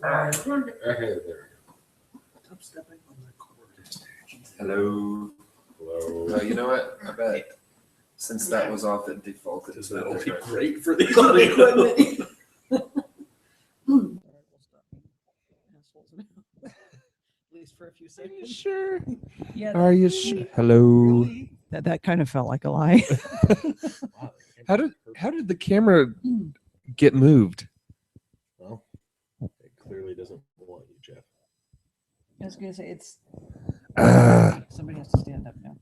Hey there. Stop stepping on the cord. Hello. Hello. You know what? I bet since that was off, it defaulted. Because to that'll the be right. great for the audio equipment. At least for a few seconds. Sure. Yeah. Are you sure? Hello. Really? That kind of felt like a lie. How did the camera get moved? Well, it clearly doesn't want you, Geoff. I was gonna say it's. Ah. Somebody has to stand up now.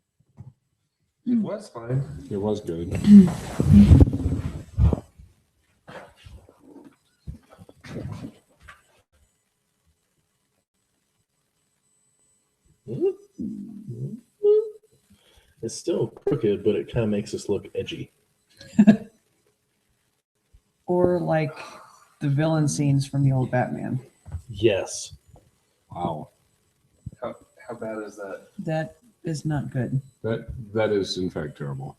It was fine. It was good. It's still crooked, but it kind of makes us look edgy. Or like the villain scenes from the old Batman. Yes. Wow. How bad is that? That is not good. That is in fact terrible.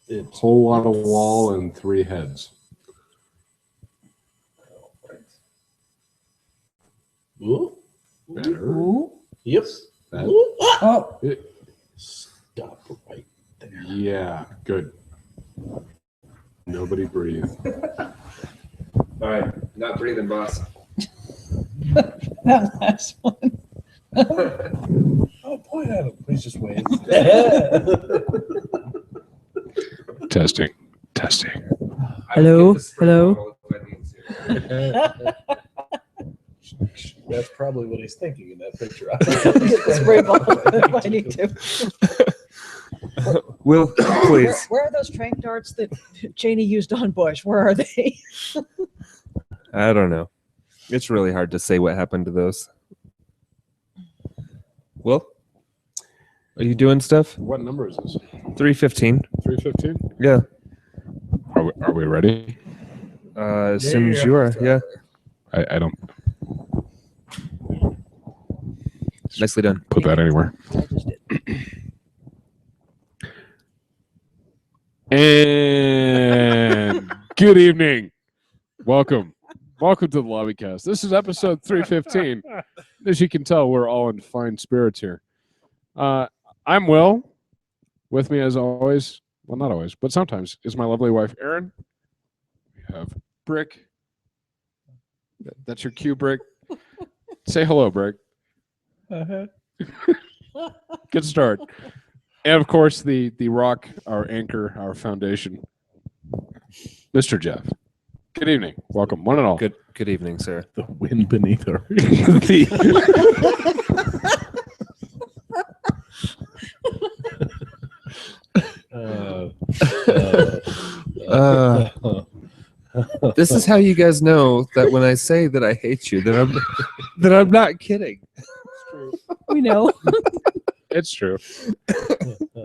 It's Whole lot of wall and 3 heads. Ooh. Better. Ooh. Yep. That- Ooh. Ah! Oh. Stop right there. Yeah, good. Nobody breathe. All right, not breathing, boss. That last one. Oh, point at him. Please just wave. Testing. Hello? Hello? That's probably what he's thinking in that picture. Spray bottle if I need to. Will, please. Where are those trank darts that Cheney used on Bush? Where are they? I don't know. It's really hard to say what happened to those. Will, are you doing stuff? What number is this? 3:15. 3:15? Yeah. Are we ready? As soon as you are. Yeah. I don't Nicely done. put that anywhere. I just did. And good evening. Welcome to the Lobbycast. This is episode 315. As you can tell, we're all in fine spirits here. I'm Will. With me, as always, well, not always, but sometimes, is my lovely wife, Erin. We have Brick. That's your cue, Brick. Say hello, Brick. Good start. And of course, the rock, our anchor, our foundation, Mr. Geoff. Good evening. Welcome, one and all. Good evening, sir. The wind beneath our This is how you guys know that when I say that I hate you, that I'm not kidding. We know. It's true.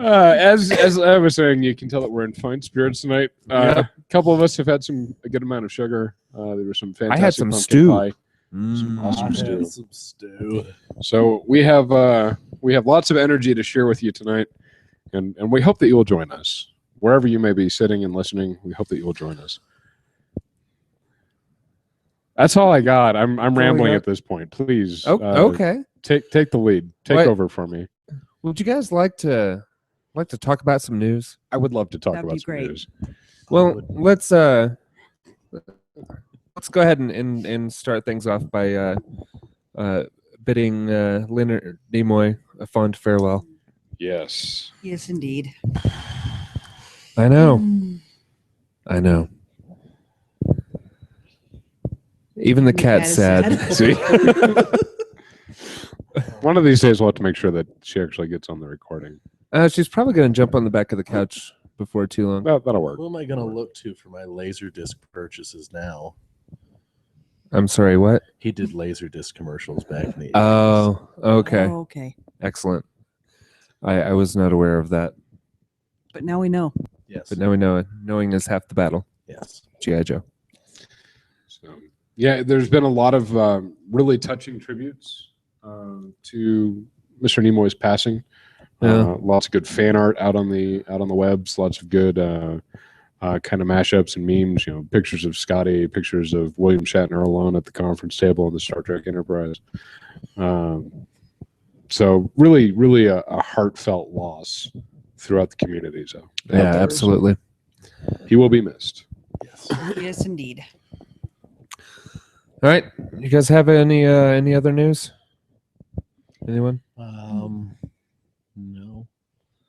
As I was saying, you can tell that we're in fine spirits tonight. A couple of us have had a good amount of sugar. There was some fantastic. I had some pumpkin stew. pie, some awesome stew. Some stew. So we have lots of energy to share with you tonight, and we hope that you will join us wherever you may be sitting and listening. We hope that you will join us. That's all I got. I'm rambling at this point. Please. Oh, okay. Take the lead. Take What? over for me. Would you guys like to talk about some news? I would love to talk That'd about be some great. news. Well, let's go ahead and start things off by bidding Leonard Nimoy a fond farewell. Yes. Yes, indeed. I know. I know. Even the cat's sad. See? One of these days we'll have to make sure that she actually gets on the recording. She's probably going to jump on the back of the couch before too long. That'll work. Who am I going to look to for my Laserdisc purchases now? I'm sorry, what? He did Laserdisc commercials back in the 80s. Oh, okay. Oh, okay. Excellent. I was not aware of that. But now we know. Yes. But now we know it. Knowing is half the battle. Yes. G.I. Joe. So, yeah, there's been a lot of really touching tributes to Mr. Nimoy's passing. Yeah. Lots of good fan art out on the webs. Lots of good kind of mashups and memes. You know, pictures of Scotty, pictures of William Shatner alone at the conference table in the Star Trek Enterprise. So really a heartfelt loss throughout the community. So Yeah, absolutely. he will be missed. Yes. Yes, indeed. All right, you guys have any other news? Anyone? No.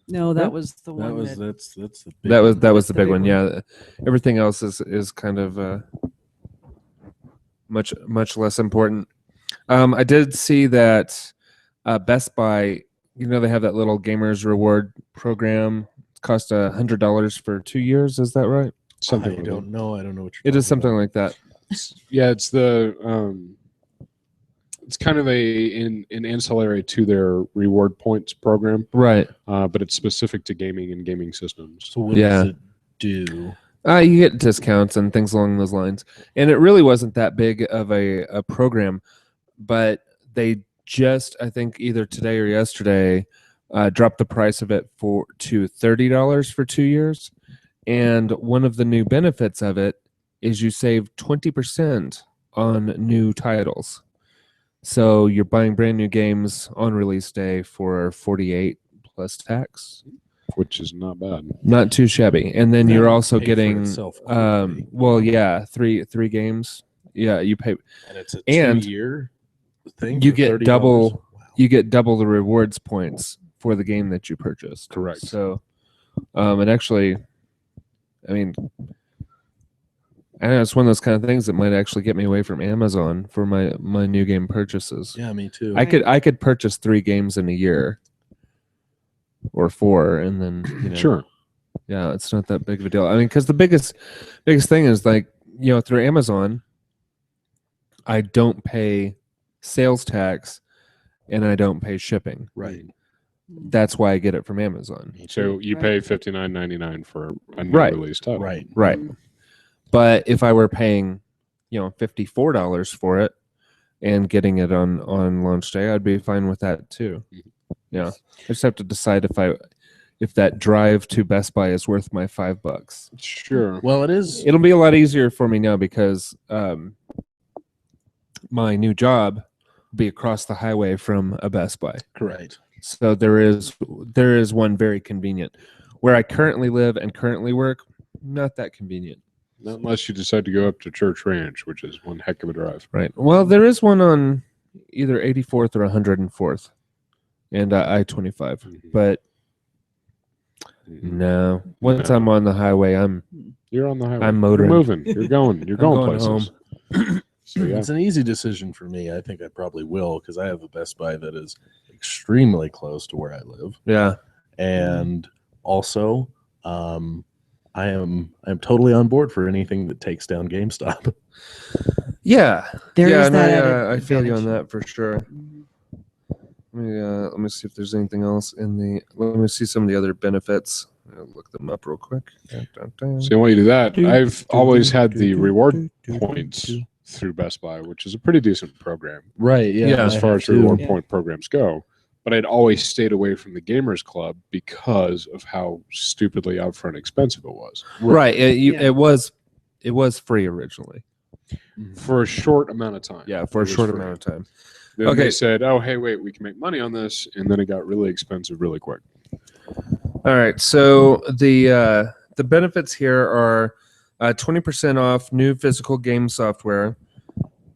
No, that Yeah. was the one That's the big That was one. the the big big one. one. Yeah, everything else is kind of much less important. I did see that Best Buy, they have that little gamers reward program. It costs $100 for 2 years. Is that right? Something I like don't know. I don't know what you're It is talking something about. like that. Yeah, it's the it's kind of an ancillary to their reward points program, Right. but it's specific to gaming and gaming systems. So what Yeah. does it do? You get discounts and things along those lines. And it really wasn't that big of a program, but they just, I think either today or yesterday, dropped the price of it to $30 for 2 years. And one of the new benefits of it is you save 20% on new titles. So you're buying brand new games on release day for 48 plus tax. Which is not bad. Not too shabby. And then you're That'll also pay for getting itself quickly. three games. Yeah, you pay And it's a and 2-year thing. you for get $30? double Wow. you get double the rewards points for the game that you purchased. Correct. So it actually, I mean, I know it's one of those kind of things that might actually get me away from Amazon for my new game purchases. Yeah, me too. I could purchase 3 games in a year or 4, and then Sure. yeah, it's not that big of a deal. I mean, because the biggest thing is like through Amazon, I don't pay sales tax and I don't pay shipping. Right. That's why I get it from Amazon. Me So too. you Right. pay $59.99 for a new Right. release title. Right. Right. But if I were paying, $54 for it and getting it on launch day, I'd be fine with that too. Yeah. I just have to decide if that drive to Best Buy is worth my $5. Sure. Well, it is. It'll be a lot easier for me now because my new job will be across the highway from a Best Buy. Correct. So there is one very convenient. Where I currently live and currently work, not that convenient. Not unless you decide to go up to Church Ranch, which is one heck of a drive. Right. Well, there is one on either 84th or 104th and I-25. Mhm. But no, once I'm on the highway, You're on the highway. I'm motoring. You're moving. You're going. You're going places. home. So yeah. It's an easy decision for me. I think I probably will because I have a Best Buy that is extremely close to where I live, Yeah. and also, I am totally on board for anything that takes down GameStop. Yeah. There yeah, is and that added I feel you on advantage. that for sure. Mhm. Let me see if there's anything else let me see some of the other benefits. I'll look them up real quick. So while you do that, I've always had the reward points through Best Buy, which is a pretty decent program Right. Yeah. Yeah, as I far have as too. reward Yeah. point programs go. But I'd always stayed away from the Gamers Club because of how stupidly upfront expensive it was. Right. Yeah. It was free originally. For a short amount of time. Yeah, for It a was short free. amount of time. Then Okay. they said, oh, hey, wait, we can make money on this. And then it got really expensive really quick. All right. So the benefits here are 20% off new physical game software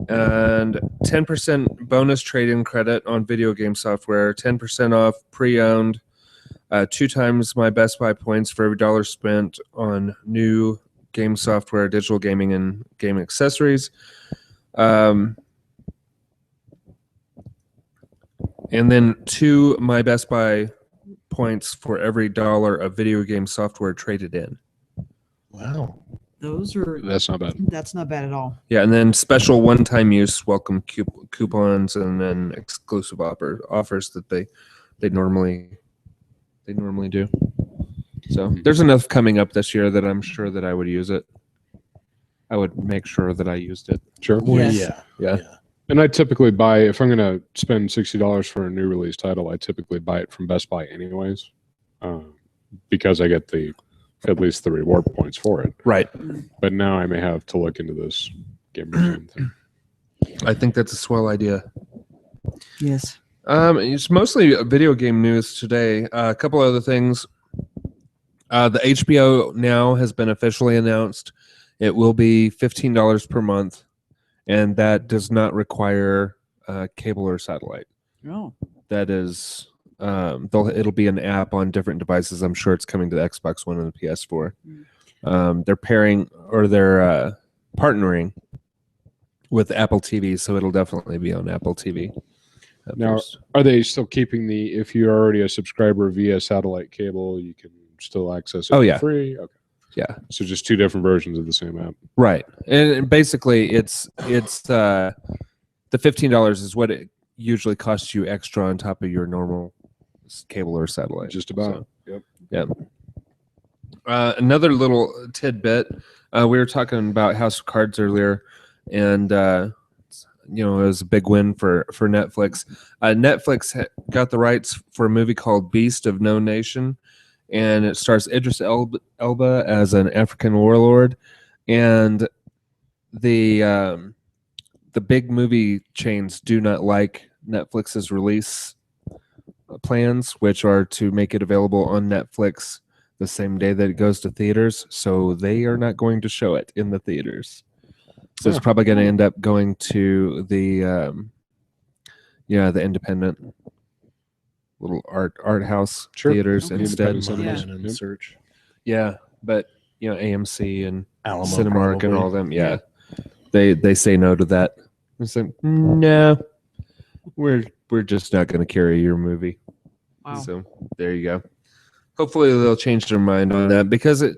and 10% bonus trade-in credit on video game software, 10% off pre-owned, 2 times my Best Buy points for every $1 spent on new game software, digital gaming, and game accessories. And then 2 my Best Buy points for every $1 of video game software traded in. Wow. Those are That's not bad. that's not bad at all. Yeah, and then special one-time use welcome coupons, and then exclusive offers that they normally do. So there's enough coming up this year that I'm sure that I would use it. I would make sure that I used it. Sure. Well, Yes. yeah. Yeah. And I typically buy, if I'm going to spend $60 for a new release title, I typically buy it from Best Buy anyways, because I get the at least the reward points for it. Right. But now I may have to look into this gamer zone thing. I think that's a swell idea. Yes. It's mostly video game news today. A couple other things. The HBO Now has been officially announced. It will be $15 per month, and that does not require cable or satellite. Oh. That is, it'll be an app on different devices. I'm sure it's coming to the Xbox One and the PS4. They're partnering with Apple TV, so it'll definitely be on Apple TV. Now, are they still keeping if you're already a subscriber via satellite cable, you can still access it for free? Okay. Yeah. So just two different versions of the same app. Right. And basically it's the $15 is what it usually costs you extra on top of your normal cable or satellite. Just about. So, yep. Another little tidbit. We were talking about House of Cards earlier, and it was a big win for Netflix. Netflix got the rights for a movie called Beast of No Nation, and it stars Idris Elba as an African warlord. And the big movie chains do not like Netflix's release plans, which are to make it available on Netflix the same day that it goes to theaters. So they are not going to show it in the theaters. So it's probably going to end up going to the independent little art house theaters instead. And search. Yeah, but AMC and Alamo, Cinemark and probably. all of them. Yeah, they say no to that. It's like, no, we're just not going to carry your movie. Wow. So there you go. Hopefully they'll change their mind on that, because it's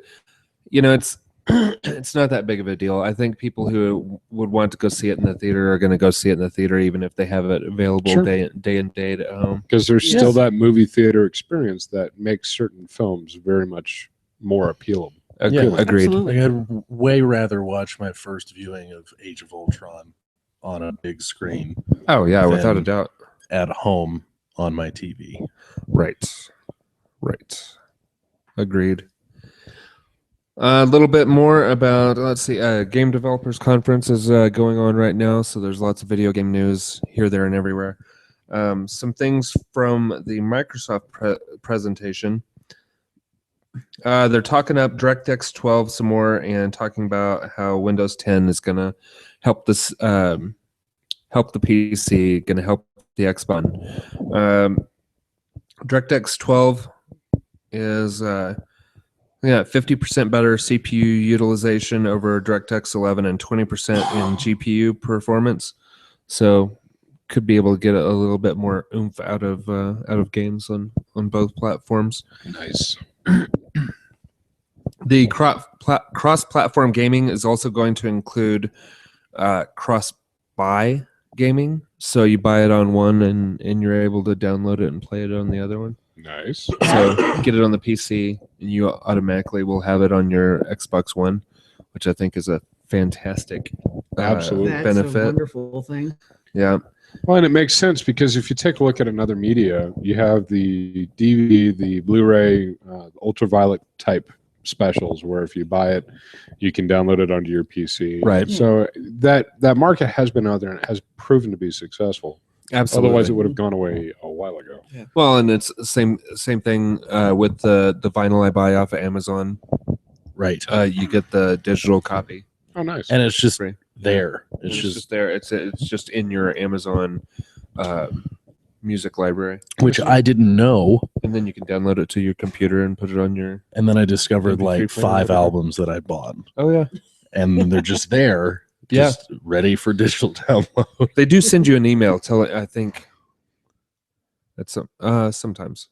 it's not that big of a deal. I think people who would want to go see it in the theater are going to go see it in the theater, even if they have it available day and date at home. Because there's still that movie theater experience that makes certain films very much more appealing. Agreed. Absolutely. I'd way rather watch my first viewing of Age of Ultron on a big screen Oh yeah, without a Then- doubt. at home on my TV. Right. Agreed. A little bit more about, let's see, Game Developers Conference is going on right now, so there's lots of video game news here, there, and everywhere. Some things from the Microsoft presentation. They're talking up DirectX 12 some more and talking about how Windows 10 is going to help this, help the PC, going to help the Xbox. DirectX 12 is 50% better CPU utilization over DirectX 11 and 20% in GPU performance. So could be able to get a little bit more oomph out of games on both platforms. Nice. The cross-platform gaming is also going to include cross-buy gaming. So you buy it on one and you're able to download it and play it on the other one. Nice. So get it on the PC and you automatically will have it on your Xbox One, which I think is a fantastic Absolutely. That's benefit. a wonderful thing. Yeah. Well, and it makes sense because if you take a look at another media, you have the DVD, the Blu-ray, ultraviolet type specials, where if you buy it, you can download it onto your PC. Right. So that market has been out there and has proven to be successful. Absolutely. Otherwise, it would have gone away a while ago. Well, and it's same thing with the vinyl I buy off of Amazon. Right. You get the digital copy. Oh, nice. And it's just Free. there. It's It's just just there. It's just in your Amazon music library, which I didn't know. and then you can download it to your computer and put it on your. And then I discovered MP3 like player, 5 whatever. albums that I bought. Oh yeah. And they're just there. Yeah. Just ready for digital download. They do send you an email. I think. That's sometimes,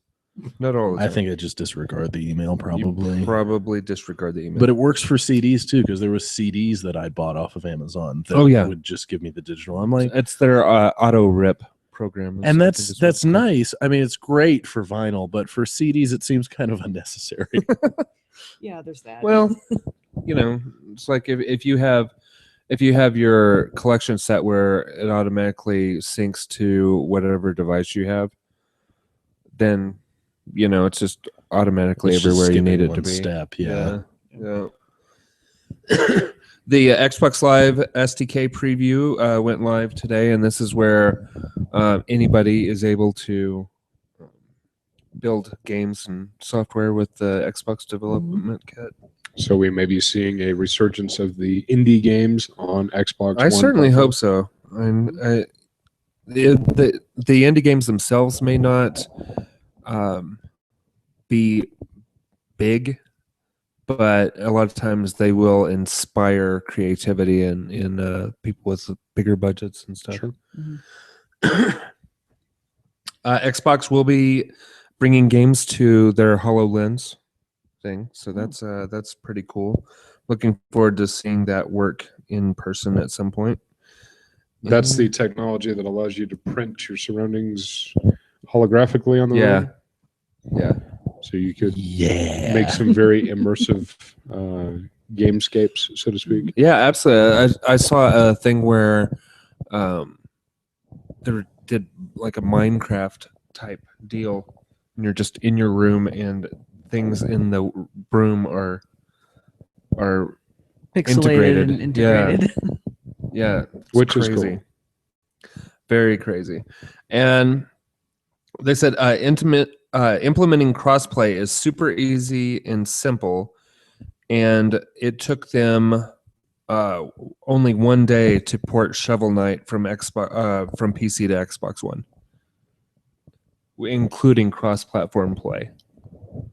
not all the I time. think I just disregard the email You probably. probably disregard the email. But it works for CDs too, because there was CDs that I bought off of Amazon that Oh, yeah. would just give me the digital. I'm like, it's their auto rip program, and I think is what that's it's called. nice. I mean, it's great for vinyl, but for CDs, it seems kind of unnecessary. Yeah, there's that. Well, it's like if you have your collection set where it automatically syncs to whatever device you have, then it's just automatically It's just everywhere you need skipping it to one be. step. Yeah. Yeah. The Xbox Live SDK preview went live today, and this is where anybody is able to build games and software with the Xbox Development Kit. So we may be seeing a resurgence of the indie games on Xbox I One certainly platform. hope so. The indie games themselves may not be big, but a lot of times they will inspire creativity in people with bigger budgets and stuff. Sure. Xbox will be bringing games to their HoloLens thing, so that's pretty cool. Looking forward to seeing that work in person at some point. That's the technology that allows you to print your surroundings holographically on the room. Yeah. So you could Yeah. make some very immersive gamescapes, so to speak. Yeah, absolutely. I saw a thing where they did like a Minecraft type deal, and you're just in your room, and things in the room are Pixelated and integrated. yeah, it's Which is crazy. cool. Very crazy. And they said implementing crossplay is super easy and simple, and it took them only one day to port Shovel Knight from from PC to Xbox One, including cross-platform play.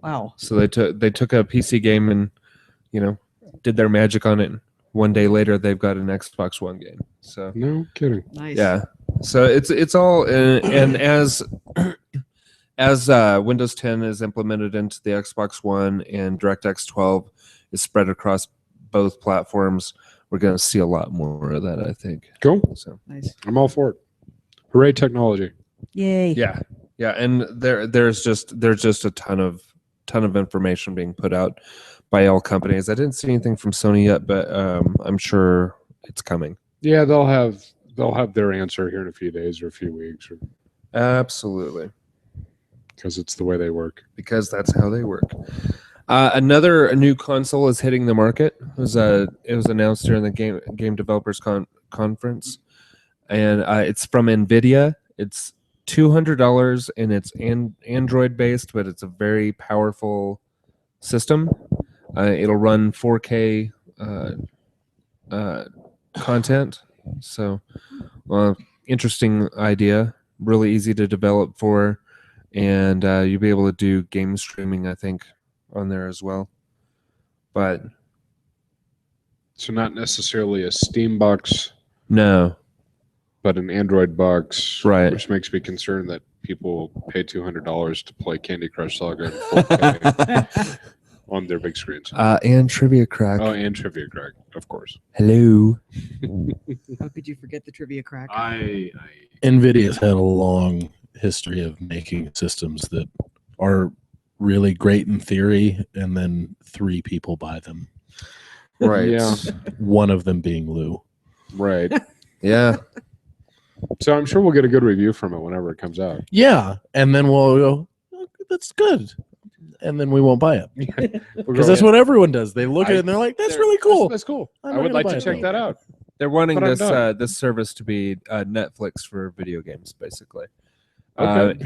Wow. So they took a PC game and did their magic on it. One day later, they've got an Xbox One game. So No kidding. Nice. yeah, so it's all and as Windows 10 is implemented into the Xbox One and DirectX 12 is spread across both platforms, we're going to see a lot more of that, I think. Cool. So Nice. I'm all for it. Hooray, technology. Yay. yeah, and there's just a ton of information being put out by all companies. I didn't see anything from Sony yet, but I'm sure it's coming. Yeah, they'll have their answer here in a few days or a few weeks, or Absolutely, because it's the way they work. because that's how they work. Another new console is hitting the market. It was announced during the Game Developers Conference, and it's from Nvidia. It's $200, and it's Android based, but it's a very powerful system. It'll run 4K content. So, interesting idea. Really easy to develop for, and you'll be able to do game streaming, I think, on there as well. But So not necessarily a Steam box, no, but an Android box, Right. Which makes me concerned that people pay $200 to play Candy Crush Saga in 4K on their big screens. and Trivia Crack. Oh, and Trivia Crack, of course. Hello. How could you forget the trivia crack? Nvidia's had a long history of making systems that are really great in theory, and then 3 people buy them. Right. Yeah. One of them being Lou. Right. Yeah. So I'm sure we'll get a good review from it whenever it comes out. Yeah, and then we'll go, "Oh, that's good," and then we won't buy it because that's what everyone does. They look at it and they're like, "That's really cool." That's cool. I'm I not would gonna like buy to it, check though. that out. They're wanting But I'm this done. this service to be Netflix for video games, basically. Okay.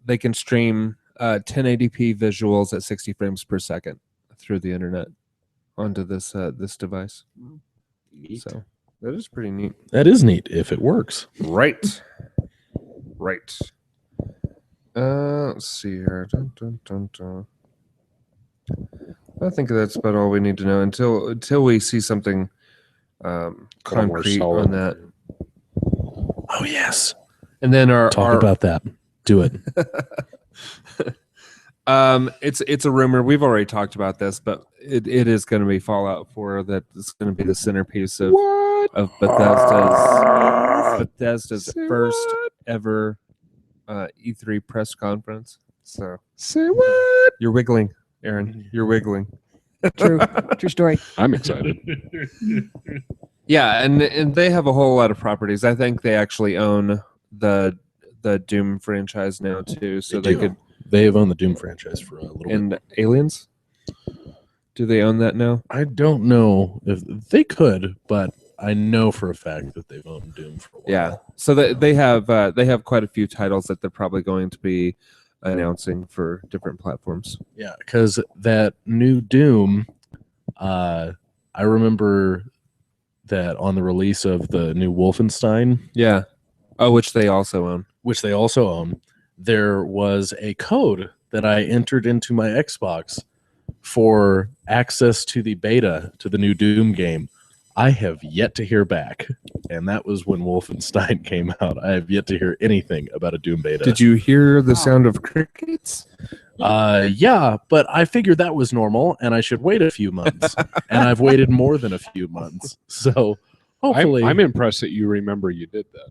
They can stream 1080p visuals at 60 frames per second through the internet onto this device. So that is pretty neat. That is neat if it works. Right. Let's see here. Dun, dun, dun, dun. I think that's about all we need to know until we see something concrete solid. on that. Oh yes, And then talk about that. Do it. it's a rumor. We've already talked about this, but it is going to be Fallout 4 that is going to be the centerpiece of Bethesda's first ever E3 press conference. So Say what? you're wiggling, Erin. You're wiggling. True story. I'm excited. Yeah, and they have a whole lot of properties. I think they actually own the Doom franchise now too, so they do. could They've owned the Doom franchise for a little bit. And Aliens? Do they own that now? I don't know if they could, but I know for a fact that they've owned Doom for a while. Yeah. So they have quite a few titles that they're probably going to be announcing for different platforms. Yeah, because that new Doom, I remember that on the release of the new Wolfenstein, Yeah. Oh, which they also own. which they also own, there was a code that I entered into my Xbox for access to the beta to the new Doom game. I have yet to hear back, and that was when Wolfenstein came out. I have yet to hear anything about a Doom beta. Did you hear the sound of crickets? Yeah, but I figured that was normal, and I should wait a few months, and I've waited more than a few months. So hopefully, I'm impressed that you remember you did that.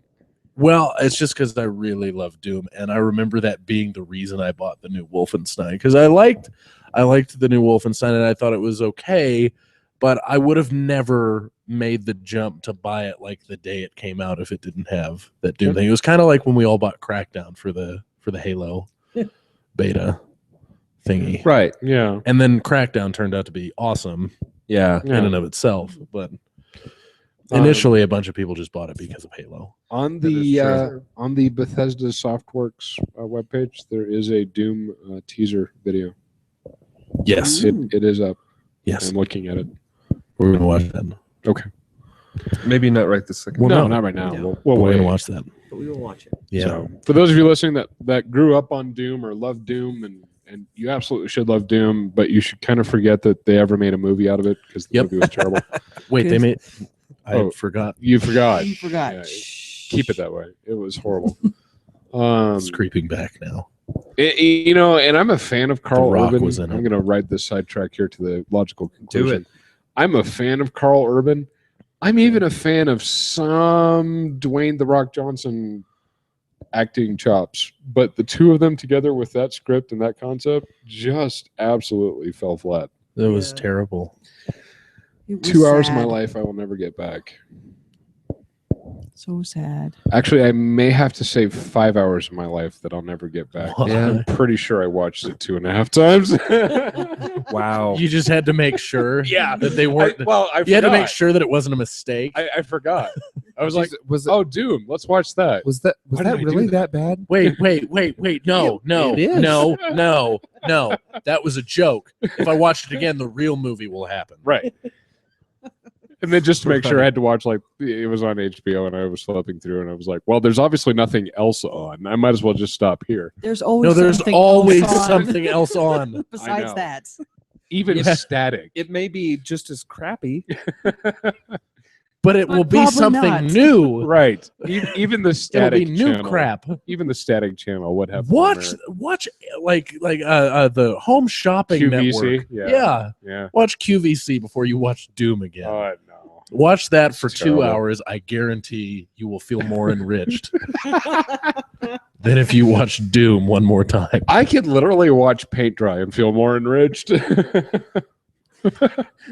well, it's just because I really love Doom, and I remember that being the reason I bought the new Wolfenstein, because I liked the new Wolfenstein, and I thought it was okay, but I would have never made the jump to buy it like the day it came out if it didn't have that Doom thing. It was kind of like when we all bought Crackdown for the Halo beta thingy, Right. Yeah. and then Crackdown turned out to be awesome Yeah. in and of itself, but initially a bunch of people just bought it because of Halo. On That is the true. on the Bethesda Softworks webpage, there is a Doom teaser video. Yes, It is up. yes, I'm looking at it. we're gonna watch that. Okay. Maybe not right this second. Well, no, no. not right now. No. We'll We're wait. gonna watch that. But we will watch it. Yeah. So, for those of you listening that grew up on Doom or love Doom, and you absolutely should love Doom, but you should kind of forget that they ever made a movie out of it because the Yep. movie was terrible. Wait, they Good. made. I Oh. forgot. You forgot. You forgot. Yeah, keep it that way. It was horrible. It's creeping back now. And I'm a fan of Carl Rock Urban. was in I'm it. going to ride this sidetrack here to the logical conclusion. it. I'm a fan of Carl Urban. I'm even a fan of some Dwayne The Rock Johnson acting chops, but the two of them together with that script and that concept just absolutely fell flat. It was Yeah. terrible. It was 2 hours of my sad. life I will never get back. So sad. Actually, I may have to save 5 hours of my life that I'll never get back. Why? Yeah. I'm pretty sure I watched it 2.5 times. Wow. You just had to make sure Yeah. that they weren't. I you had to make forgot. sure that it wasn't a mistake. I forgot. I was like, was it, oh, Doom, let's watch that. was that why did I do really that? that bad? Wait. No, It is. no. That was a joke. If I watch it again, the real movie will happen. Right. And then just to make sure, I had to watch, like, it was on HBO, and I was flipping through, and I was like, well, there's obviously nothing else on. I might as well just stop here. There's always No, there's something always else on something else on. besides know. that. Even Yeah. static. It may be just as crappy. But it will be Probably something not. new. Right. Even the It'll static be new channel. crap. Even the static channel would have Watch like the Home Shopping QVC. Network. Yeah. Yeah. Watch QVC before you watch Doom again. No. Watch that for It's 2 terrible. hours. I guarantee you will feel more enriched than if you watch Doom one more time. I could literally watch paint dry and feel more enriched.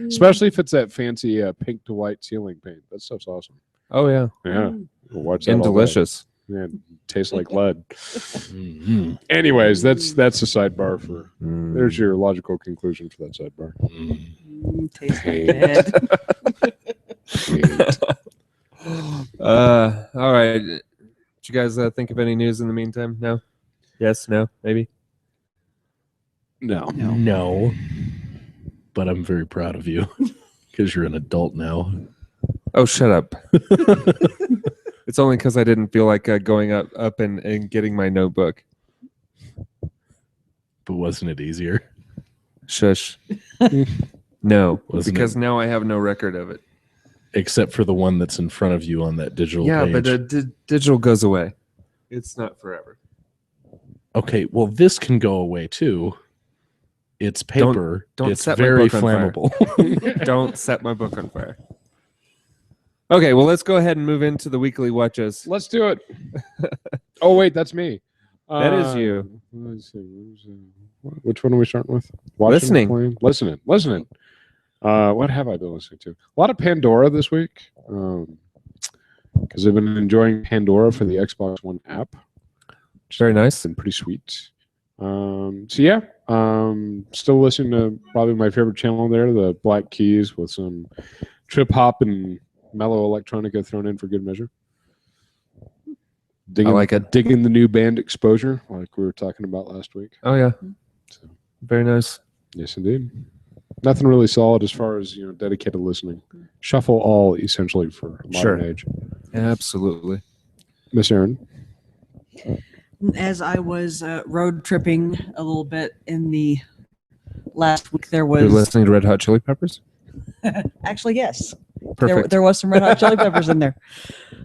Especially if it's that fancy pink to white ceiling paint. That stuff's awesome. Oh yeah. Yeah. We'll watch that And all day. delicious. Yeah, it tastes like lead. Mhm. Anyways, that's a sidebar for. Mm. There's your logical conclusion for that sidebar. Tastes like dead. All right. Did you guys think of any news in the meantime? No? Yes? No? Maybe? No. No, but I'm very proud of you because you're an adult now. Oh, shut up. It's only because I didn't feel like going up and getting my notebook. But wasn't it easier? Shush. No, Wasn't because it? now I have no record of it. Except for the one that's in front of you on that digital Yeah, page. but digital goes away. It's not forever. Okay, well, this can go away too. It's paper. don't it's set my very book on fire. flammable. Don't set my book on fire. Okay, well, let's go ahead and move into the weekly watches. Let's do it. Oh wait, that's me. That is you. Let's see. Which one are we starting with? Listening. Playing? Listening. What have I been listening to? A lot of Pandora this week. Because I've been enjoying Pandora for the Xbox One app. Very nice. It's been pretty sweet. So yeah, still listening to probably my favorite channel there, the Black Keys, with some trip hop and mellow electronica thrown in for good measure. I like it. Digging the new band Exposure, like we were talking about last week. Oh yeah, So, very nice. yes, indeed. Nothing really solid as far as dedicated listening. Shuffle all essentially for modern age. Absolutely. Miss Erin. As I was road tripping a little bit in the last week, there You're was listening to Red Hot Chili Peppers? actually, yes, Perfect. there was some Red Hot Chili Peppers in there.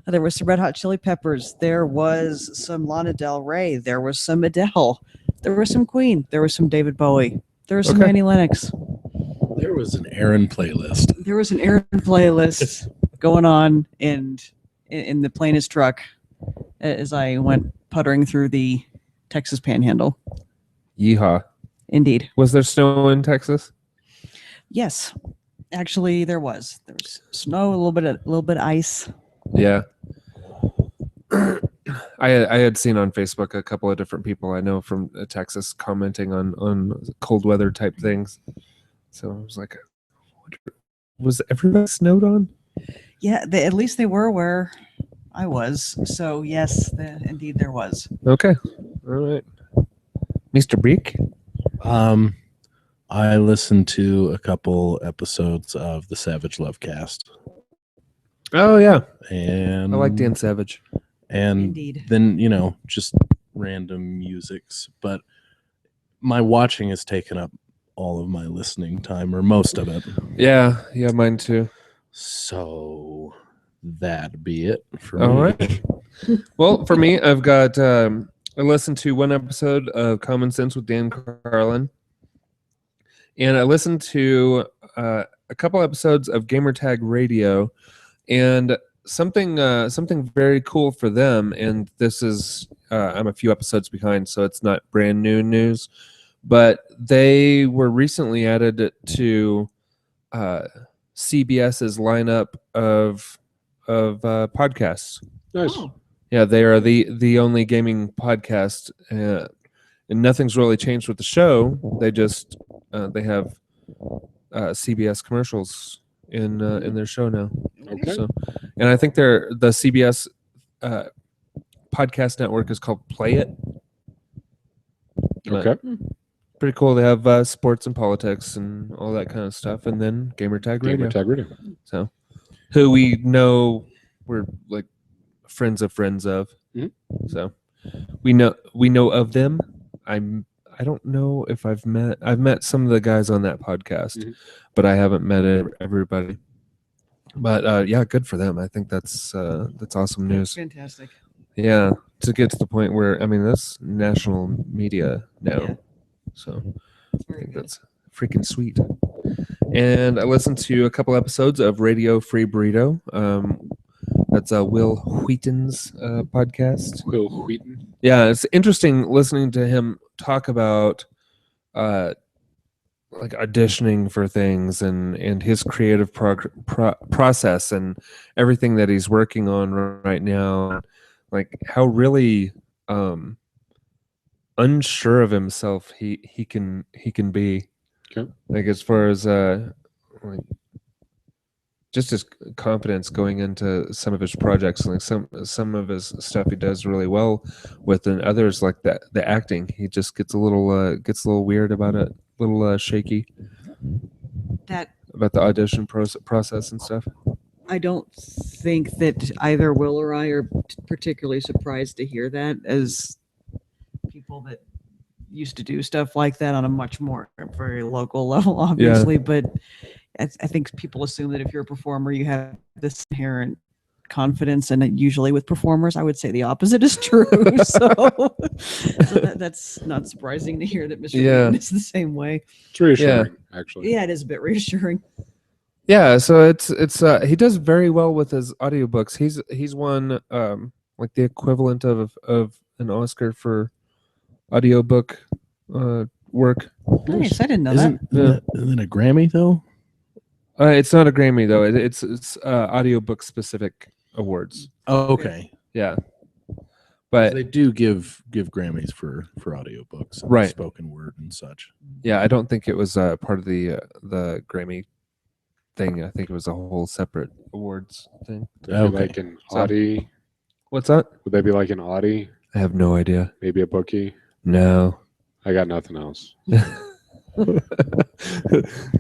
There was some Red Hot Chili Peppers. There was some Lana Del Rey. There was some Adele. There was some Queen. There was some David Bowie. There was some Okay. Annie Lennox. There was an Erin playlist. There was an Erin playlist going on in the plainest truck as I went puttering through the Texas Panhandle. Yeehaw. Indeed. Was there snow in Texas? Yes, actually, there was. There was snow, a little bit of ice. Yeah. I had seen on Facebook a couple of different people I know from Texas commenting on cold weather type things. So I was like, was everybody snowed on? Yeah, at least they were where I was. So yes, indeed there was. Okay. All right. Mr. Breek? I listened to a couple episodes of the Savage Lovecast, Oh, yeah. and I like Dan Savage. and Indeed. then just random musics. But my watching has taken up all of my listening time, or most of it. Yeah. Yeah, mine too. So that be it for All me. right. Well, for me, I've got I listened to one episode of Common Sense with Dan Carlin, and I listened to a couple episodes of Gamertag Radio, and something very cool for them. And this is I'm a few episodes behind, so it's not brand new news, but they were recently added to CBS's lineup of podcasts. Nice. Oh, Yeah, they are the only gaming podcast, and nothing's really changed with the show. They just they have CBS commercials in their show now. Okay. So, and I think the CBS podcast network is called Play It. But Okay. pretty cool. They have sports and politics and all that kind of stuff, and then Gamertag Radio. Gamertag Radio. So, who we know, we're like friends of. Mhm. So, we know of them. I don't know if I've met some of the guys on that podcast, Mhm. but I haven't met everybody. But yeah, good for them. I think that's awesome news. fantastic. Yeah, to get to the point where that's national media now. Yeah. So I Very think good. that's freaking sweet. And I listened to a couple episodes of Radio Free Burrito. That's Will Wheaton's podcast. Will Wheaton. Yeah, it's interesting listening to him talk about like auditioning for things and his creative process and everything that he's working on right now. Like how really unsure of himself he can be. Okay. Like as far as like just his confidence going into some of his projects. Like some of his stuff he does really well with, and others like that the acting he just gets a little weird about it, a little shaky That about the audition process and stuff. I don't think that either Will or I are particularly surprised to hear that, as people that used to do stuff like that on a much more very local level, obviously. But I think people assume that if you're a performer, you have this inherent confidence, and usually with performers, I would say the opposite is true. so that's not surprising to hear that Mr. Yeah. Wheaton is the same way. It's reassuring, actually. Yeah, it is a bit reassuring. Yeah, so it's he does very well with his audiobooks. He's won like the equivalent of an Oscar for audiobook work. Nice, I didn't know that. Isn't it a Grammy though? It's not a Grammy though. It's audiobook specific awards. Oh, okay. Yeah. But they do give Grammys for audiobooks, and Right. spoken word and such. yeah, I don't think it was part of the Grammy thing. I think it was a whole separate awards thing. Would they be Okay. like an So- Audi? What's that? Would they be like an Audi? I have no idea. Maybe a bookie? No. I got nothing else.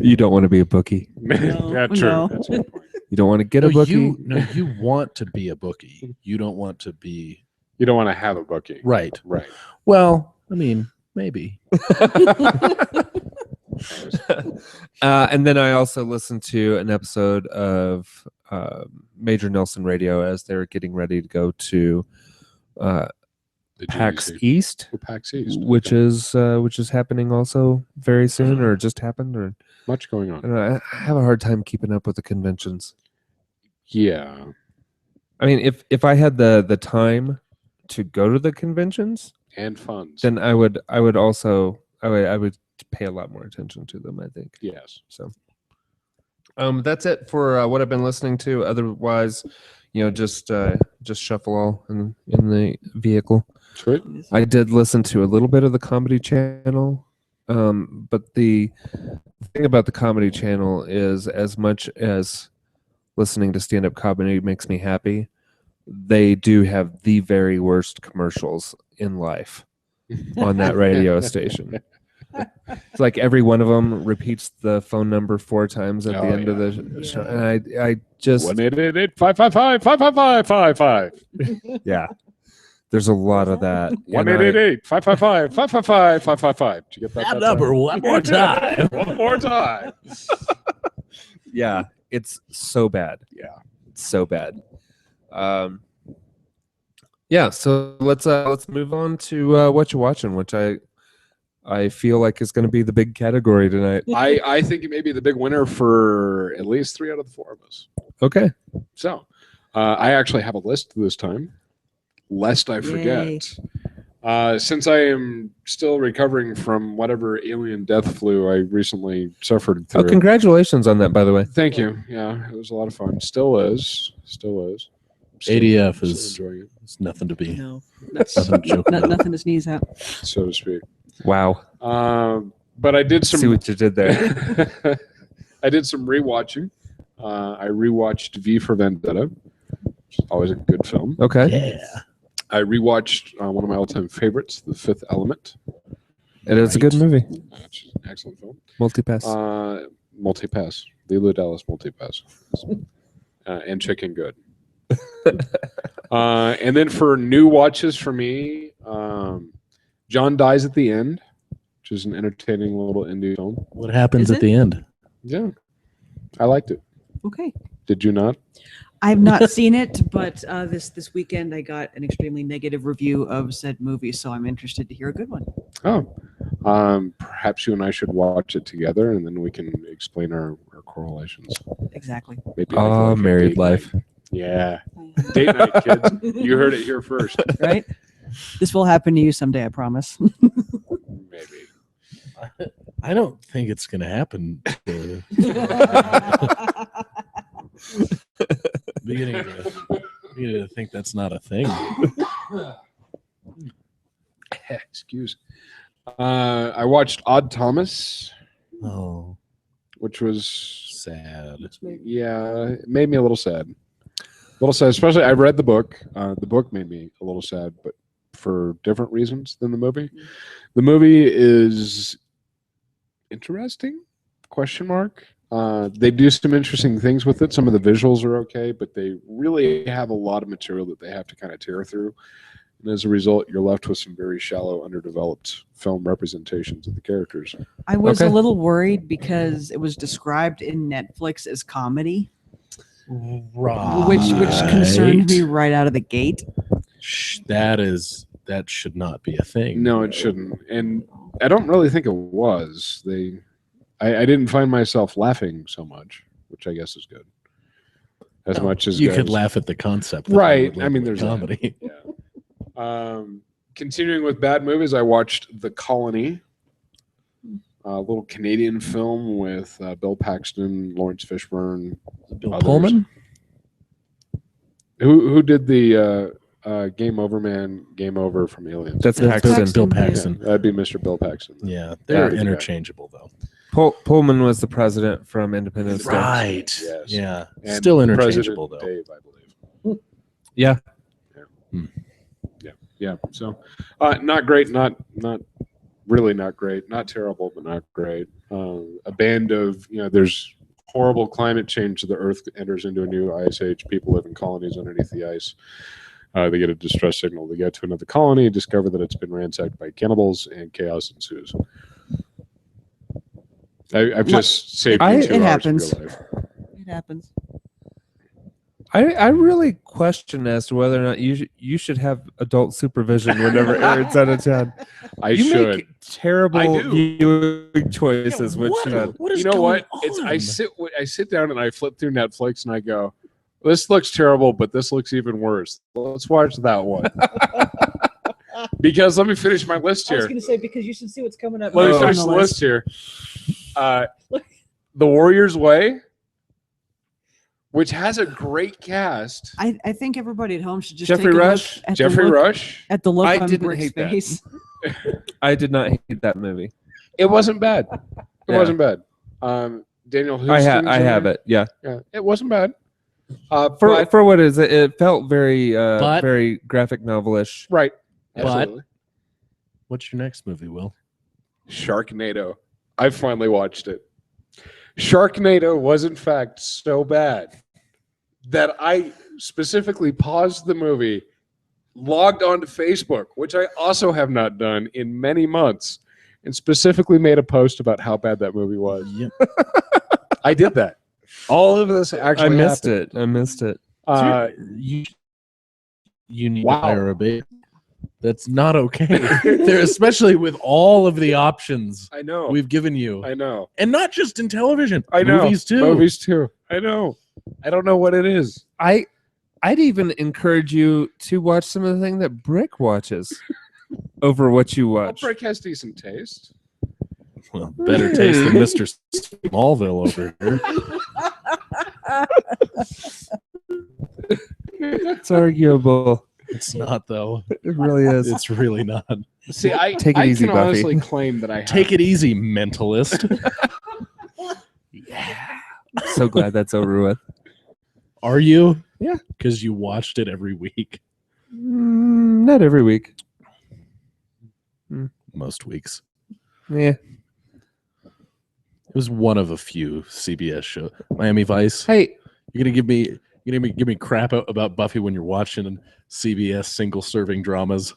You don't want to be a bookie. Yeah, true. no. That's a good point. You don't want to get a bookie. You want to be a bookie. You don't want to be You don't want to have a bookie. right. Right. Well, I mean, maybe. And then I also listened to an episode of Major Nelson Radio as they're getting ready to go to The PAX GDC. East, Oh, PAX East. which is happening also very soon, or just happened, or Much going I on. don't know. I have a hard time keeping up with the conventions. Yeah. I mean, if I had the time to go to the conventions, And funds. then I would also I would pay a lot more attention to them, I think. Yes. So that's it for what I've been listening to. Otherwise, just shuffle all in the vehicle. Sweet. I did listen to a little bit of the Comedy Channel, but the thing about the Comedy Channel is, as much as listening to stand-up comedy makes me happy, they do have the very worst commercials in life on that radio station. It's like every one of them repeats the phone number 4 times at the end of the show, and I just 1-888-555-555. yeah. There's a lot of that. and I- 1-888-555-555. Did you get that? number one more time. One more time. Yeah, it's so bad. Yeah. It's so bad. Yeah, so let's move on to what you're watching, which I feel like is going to be the big category tonight. I think it may be the big winner for at least 3 out of the 4 of us. Okay. So I actually have a list this time, lest I forget. Since I am still recovering from whatever alien death flu I recently suffered Oh, through. congratulations on that, by the way. Thank you. Yeah, it was a lot of fun. Still is. Still ADF still is enjoying it's nothing to be. No, Nothing to joke about. nothing to sneeze at. it, so to speak. Wow. But I did some. See what you did there. I did some rewatching. I rewatched V for Vendetta, which is always a good film. Okay. Yeah. I rewatched one of my all-time favorites, The Fifth Element. It is a good movie. Which is an excellent film. Multipass. Multipass. Lilo Dallas Multipass. And Chicken Good. And then for new watches for me, John Dies at the End, which is an entertaining little indie film. What happens Is at the end? Yeah, I liked it. Okay. Did you not? I've not seen it, but this weekend I got an extremely negative review of said movie, so I'm interested to hear a good one. Oh, perhaps you and I should watch it together, and then we can explain our correlations. Exactly. Maybe Oh, a married date life. night. Yeah, date night, kids. You heard it here first. Right? This will happen to you someday, I promise. Maybe. I don't think it's going to happen. Beginning to think that's not a thing. Excuse. I watched Odd Thomas, Oh, which was sad. yeah, it made me a little sad. A little sad, especially I read the book. The book made me a little sad, but for different reasons than the movie. The movie is interesting? Question mark. They do some interesting things with it. Some of the visuals are okay, but they really have a lot of material that they have to kind of tear through. And as a result, you're left with some very shallow, underdeveloped film representations of the characters. I was Okay. a little worried because it was described in Netflix as comedy, Right. which concerned me right out of the gate. That should not be a thing. No, it shouldn't. And I don't really think it was. I didn't find myself laughing so much, which I guess is good. As much as you good could as- laugh at the concept, that Right. would I mean, label there's it that. comedy. Yeah. Continuing with bad movies, I watched The Colony, a little Canadian film with Bill Paxton, Lawrence Fishburne. Bill Others. Pullman. Who did the Game Over Man, Game Over from Aliens. That's That's Paxton. Bill Paxton, Paxton. Yeah, that'd be Mr. Bill Paxton. Yeah, they're Yeah. interchangeable though. Pullman was the president from Independence Day. Right. Yes. Yeah. And Still interchangeable President though. Dave, I believe. Yeah. Yeah. So, not great. Not really not great. Not terrible, but not great. A band of there's horrible climate change. The Earth enters into a new ice age. People live in colonies underneath the ice. They get a distress signal. They get to another colony, discover that it's been ransacked by cannibals, and chaos ensues. I've just saved you It 2 hours happens. of your life. It happens. I really question as to whether or not you should have adult supervision whenever Erin's out of town. You should. make terrible I do. viewing choices. Which What is You know going what? It's on? I sit down and I flip through Netflix and I go, this looks terrible, but this looks even worse. Let's watch that one. Because let me finish my list here. to say because you should see what's coming up. Let me Oh. finish the list here. The Warrior's Way, which has a great cast. I think everybody at home should just Jeffrey take a Rush? look at Jeffrey the look, Rush. at the look I on didn't Brick's hate that. face. I did not hate that movie. It wasn't bad. It Yeah. wasn't bad. Daniel Houston. I have it. Yeah. Yeah, it wasn't bad. For what is it? It felt very But- very graphic novelish. Right. But- Absolutely. What's your next movie, Will? Sharknado. I finally watched it. Sharknado was in fact so bad that I specifically paused the movie, logged onto Facebook, which I also have not done in many months, and specifically made a post about how bad that movie was. Yep. I did that. All of this actually I missed happened. it. I missed it. You need Wow. to hire a baby. That's not okay. There, especially with all of the options I know. we've given you, I know. and not just in television. I know. Movies too. Movies too. I know. I don't know what it is. I'd even encourage you to watch some of the thing that Brick watches over what you Well, watch. Brick has decent taste. Well, better taste than Mr. Smallville over here. It's arguable. It's not though. It really is. It's really not. See, I Take it I easy, can Buffy. honestly claim that I have. Take it easy, mentalist. So glad that's over with. Are you? Yeah. Because you watched it every week. Not every week. Most weeks. Yeah. It was one of a few CBS shows. Miami Vice. Hey, You're gonna give me crap about Buffy when you're watching CBS single serving dramas.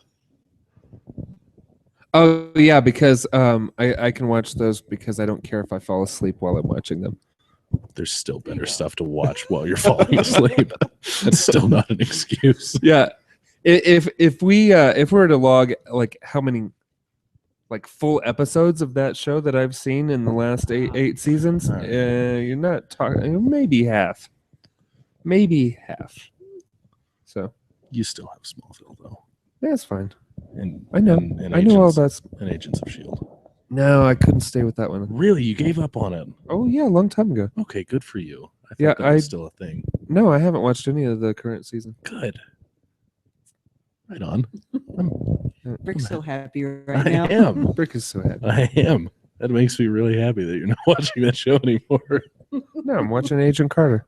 oh yeah, because I can watch those because I don't care if I fall asleep while I'm watching them. There's still better stuff to watch while you're falling asleep. That's still not an excuse. Yeah. If we were to log like how many like full episodes of that show that I've seen in the last eight seasons, you're not talking maybe half. So You still have Smallville though, that's fine. and I know. and I know all Agents- about. and Agents of Shield. No, I couldn't stay with that one. Really, you gave up on it? Oh yeah, a long time ago. Okay, good for you. I thought Yeah, that was still a thing. No, I haven't watched any of the current season. Good. Right on. Rick's so happy I right now. am. Brick is so happy. I am. That makes me really happy that you're not watching that show anymore. No, I'm watching Agent Carter.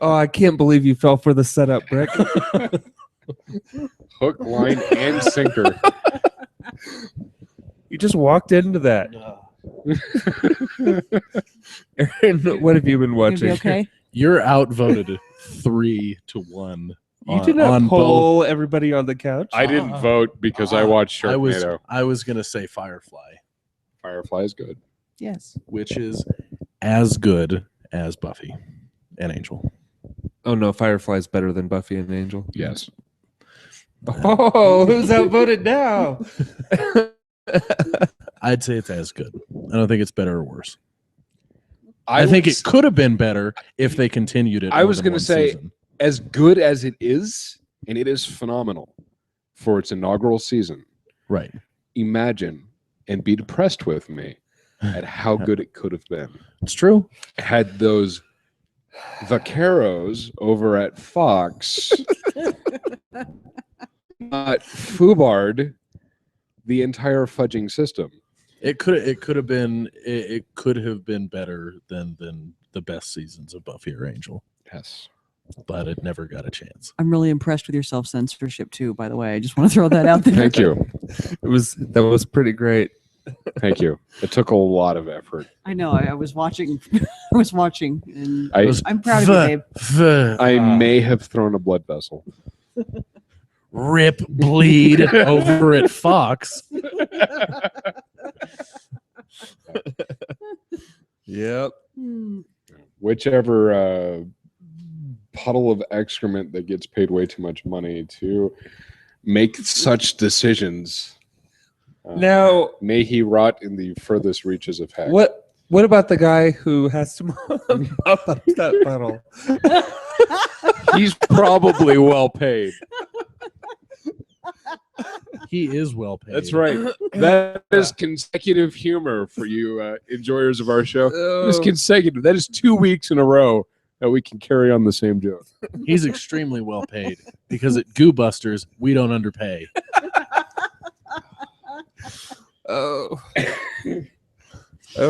Oh, I can't believe you fell for the setup, Brick. Hook, line, and sinker. You just walked into that. Aaron, what have you been You gonna watching? be okay? You're outvoted 3-1. You did not poll everybody on the couch. I didn't vote because I watched Sharknado. I was gonna say Firefly, Firefly is good. Yes. which is as good as Buffy and Angel. Oh no, Firefly's better than Buffy and Angel. Yes. Oh, who's outvoted now? I'd say it's as good. I don't think it's better or worse. I think it could have been better if they continued it. I was going gonna to say- as good as it is, and it is phenomenal for its inaugural season. right. Imagine and be depressed with me at how good it could have been It's true. had those Vaqueros over at Fox foobarred the entire fudging system. It could have been better than the best seasons of Buffy or Angel, Yes. but it never got a chance. I'm really impressed with your self-censorship too, by the way. I just want to throw that out there. Thank you. That was pretty great. Thank you. It took a lot of effort. I know. I was watching. I was watching, and I'm proud of you, babe. I may have thrown a blood vessel. Rip bleed over at Fox. Yep. Whichever puddle of excrement that gets paid way too much money to make such decisions. Now, may he rot in the furthest reaches of heck. what about the guy who has to mop up that puddle? He's probably well paid. He is well paid. That's right. That is consecutive humor for you enjoyers of our show. It's consecutive. That is 2 weeks in a row that we can carry on the same joke. He's extremely well paid because at Goo Busters we don't underpay. Oh,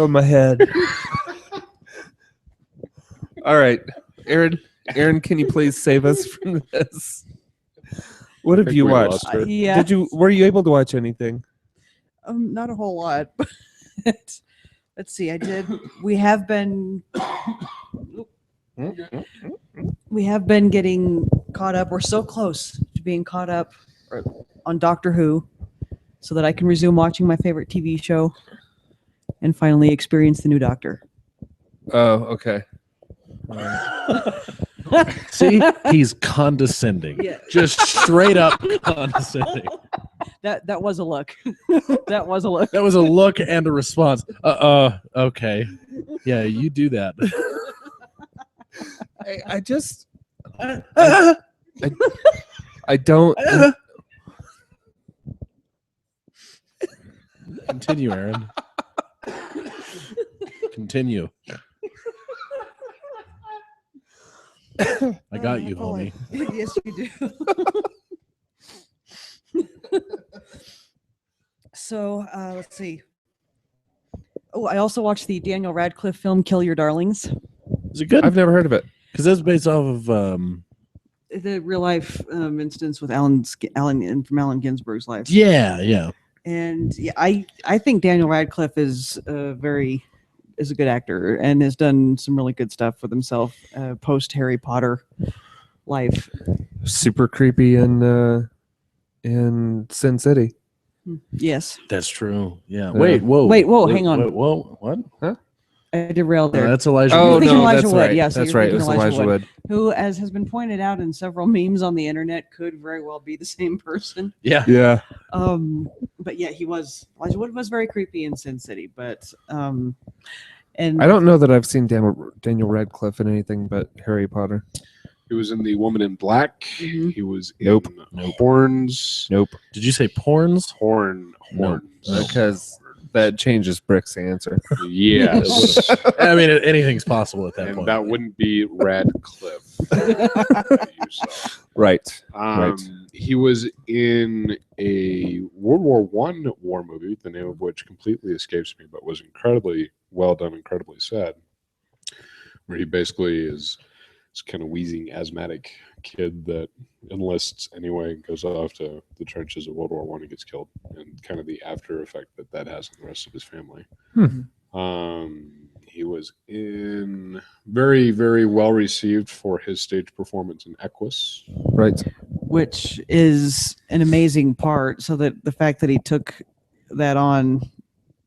my head. All right, Erin, can you please save us from this? What have think you we watched? lost her. Yeah. Were you able to watch anything? Not a whole lot, but let's see. I did. We have been getting caught up. We're so close to being caught up on Doctor Who, so that I can resume watching my favorite TV show and finally experience the new Doctor. Oh, okay. See, he's condescending. Yeah. Just straight up condescending. That was a look. That was a look. That was a look and a response. Okay. Yeah, you do that. I just I don't. Continue, Erin. Continue. I got you, homie. Yes, you do. So let's see. Oh, I also watched the Daniel Radcliffe film "Kill Your Darlings." Is it good? I've never heard of it. Because that's based off of The real life instance with Allen from Allen Ginsberg's life. yeah. And yeah, I think Daniel Radcliffe is a good actor and has done some really good stuff with himself post Harry Potter life. Super creepy in Sin City. Yes. That's true. Yeah. Yeah. Wait, whoa. Hang on. Whoa, what? I derailed No, there. that's Elijah Oh Wood. thinking no, Elijah that's Wood. right. Yeah, so That's you're right. It thinking was Elijah Elijah Wood. Who, as has been pointed out in several memes on the internet, could very well be the same person. Yeah. Yeah. But yeah, Elijah Wood was very creepy in Sin City, but and I don't know that I've seen Daniel Radcliffe in anything but Harry Potter. He was in The Woman in Black. Mhm. He was in Nope. Horns. Nope. Did you say porns? Horns. Because that changes Brick's answer. Yes. I mean, anything's possible at that And point. that wouldn't be Radcliffe. You saw. Right. He was in a World War I war movie, the name of which completely escapes me, but was incredibly well done, incredibly sad, where he basically is this kind of wheezing asthmatic kid that enlists anyway, goes off to the trenches of World War I and gets killed, and kind of the after effect that has on the rest of his family. He was in very, very well received for his stage performance in Equus. Right. which is an amazing part. So that the fact that he took that on,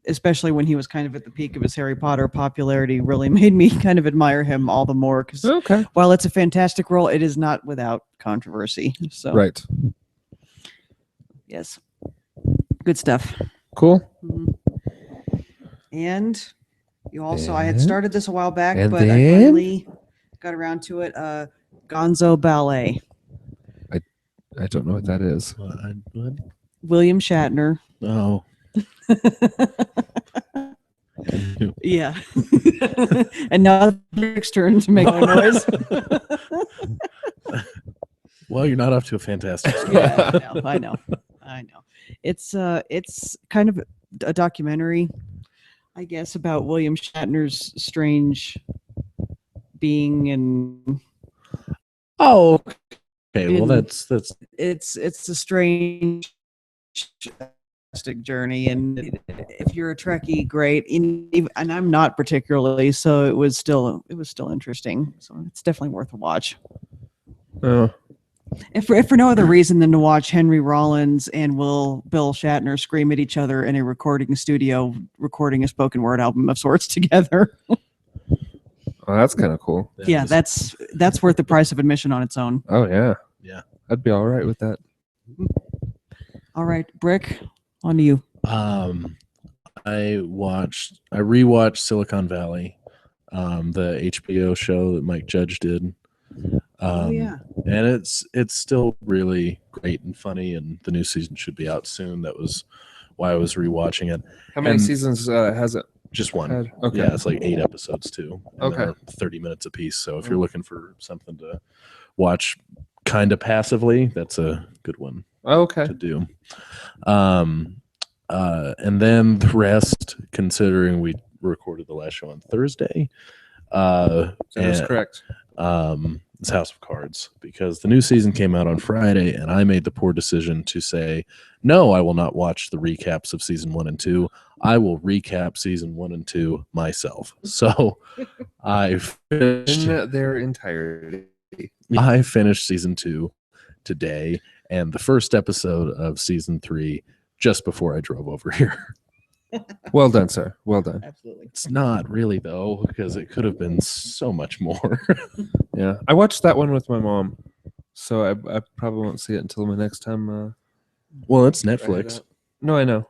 especially when he was kind of at the peak of his Harry Potter popularity, really made me kind of admire him all the more. Because Okay. while it's a fantastic role, it is not without controversy. So Right. yes, good stuff. Cool. Mhm. And you also, I had And- started this a while back, and but I then- finally got around to it. Gonzo Ballet. I don't know what that is. What? William Shatner. No. Yeah. And now it's Rick's turn to make a noise. Well, you're not off to a fantastic start. Yeah, I know. It's kind of a documentary, I guess, about William Shatner's strange being, and Oh, okay. Well, In- that's it's a strange journey. And if you're a Trekkie, great. And I'm not particularly, so it was still interesting. So it's definitely worth a watch. Oh, If for no other reason than to watch Henry Rollins and Bill Shatner scream at each other in a recording studio, recording a spoken word album of sorts together. oh, that's kind of cool. Yeah, that's worth the price of admission on its own. Oh yeah, Yeah. I'd be all right with that. All right, Brick, on to you. I rewatched Silicon Valley, the HBO show that Mike Judge did. And it's still really great and funny, and the new season should be out soon. That was why I was rewatching it. How many And- seasons has it Just one. had? Okay. Yeah, it's like 8 episodes too. And Okay. they're 30 minutes apiece. So if you're looking for something to watch kind of passively, that's a good one Okay. to do. And then the rest, considering we recorded the last show on Thursday, That is and- correct. it's House of Cards, because the new season came out on Friday, and I made the poor decision to say, no, I will not watch the recaps of season 1 and 2. I will recap season 1 and 2 myself. So I finished, In their entirety. I finished season 2 today, and the first episode of season 3 just before I drove over here. Well done, sir. Well done. Absolutely. It's not really, though, because it could have been so much more. Yeah, I watched that one with my mom, so I probably won't see it until my next time. Well, it's I head Netflix. out. No, I know.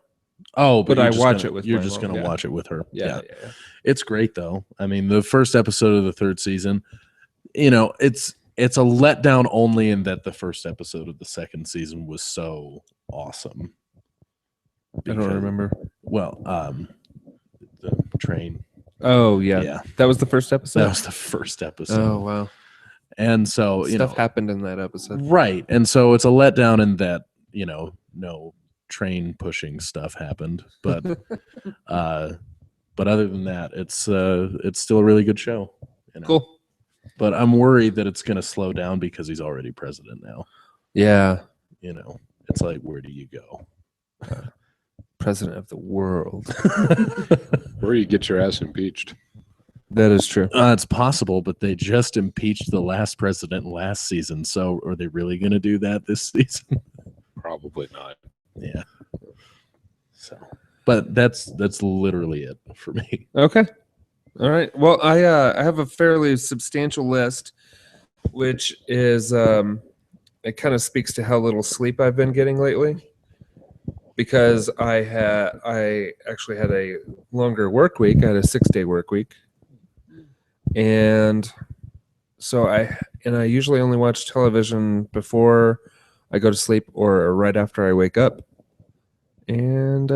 Oh, But you're I just watch gonna- it with You're my just mom, going to yeah. watch it with her. Yeah. It's great though. I mean, the first episode of the 3rd season, it's a letdown only in that the first episode of the 2nd season was so awesome. I don't Because- remember. Well, the train. Oh yeah. Yeah, That was the first episode. that was the first episode. Oh wow. And so Stuff happened in that episode. right, and so it's a letdown in that no train pushing stuff happened, but other than that, it's still a really good show. Cool. But I'm worried that it's going to slow down because he's already president now. Yeah. It's like, where do you go? President of the world. Or you get your ass impeached. That is true. It's possible, but they just impeached the last president last season. So are they really going to do that this season? Probably not. Yeah. So, but that's literally it for me. Okay. All right. Well, I have a fairly substantial list, which is it kind of speaks to how little sleep I've been getting lately, because I actually had a longer work week. I had a 6-day work week, and so I usually only watch television before I go to sleep or right after I wake up. And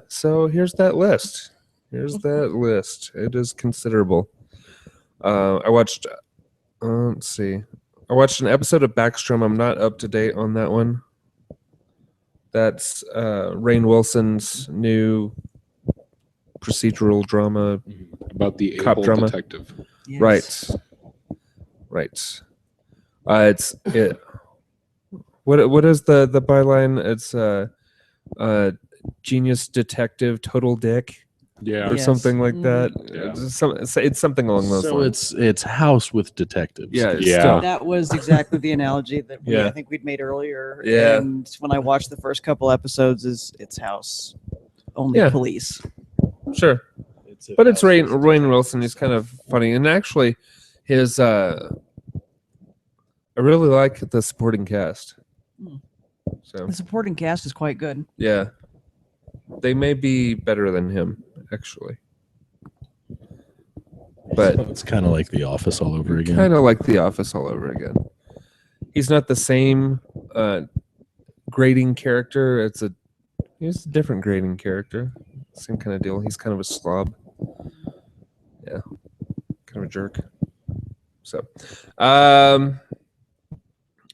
so here's that list. It is considerable. I watched, let's see. I watched an episode of Backstrom. I'm not up to date on that one. That's Rainn Wilson's new procedural drama. About the Cop able drama. detective. Yes. Right. It's it. What is the byline? It's genius detective, total dick, Yeah. or Yes. something like that. Yeah. It's something along those So lines. it's House with detectives. Yeah. It's Yeah. still- That was exactly the analogy that Yeah. I think we'd made earlier. Yeah. And when I watched the first couple episodes, it's House, only Yeah. police. Sure. But it's Rainn Wilson. He's kind of funny, and actually, his I really like the supporting cast. Hmm. So The supporting cast is quite good. yeah, they may be better than him actually, but It's kind of like The Office all over again. kind of like The Office all over again. He's not the same grading character. He's a different grading character. Same kind of deal. He's kind of a slob. jerk. So,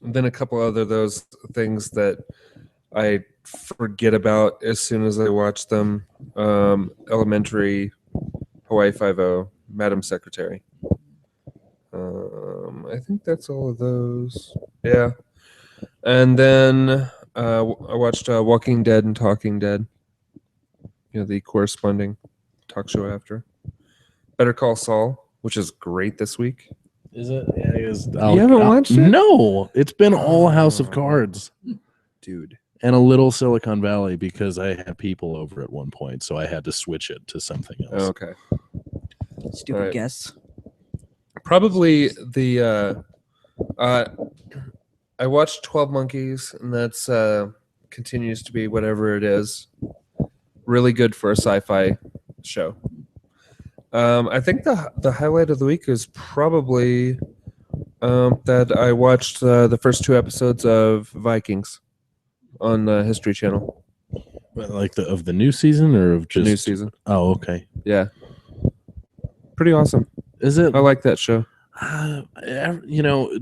then a couple other those things that I forget about as soon as I watch them. Elementary, Hawaii Five-0, Madam Secretary. I think that's all of those. Yeah. And then I watched Walking Dead and Talking Dead. The corresponding talk show after. Better Call Saul, which is great this week. Is it? Yeah, it is. You haven't watched it? No, it's been all House of Cards Dude. and a little Silicon Valley because I had people over at one point, so I had to switch it to something else. Okay. Stupid Alright. guess. Probably the I watched 12 Monkeys, and that's continues to be whatever it is. Really good for a sci-fi show. I think the highlight of the week is probably that I watched the first 2 episodes of Vikings on the History Channel. Like of the new season or of The just new season. Oh, okay. Yeah. Pretty awesome. Is it? I like that show.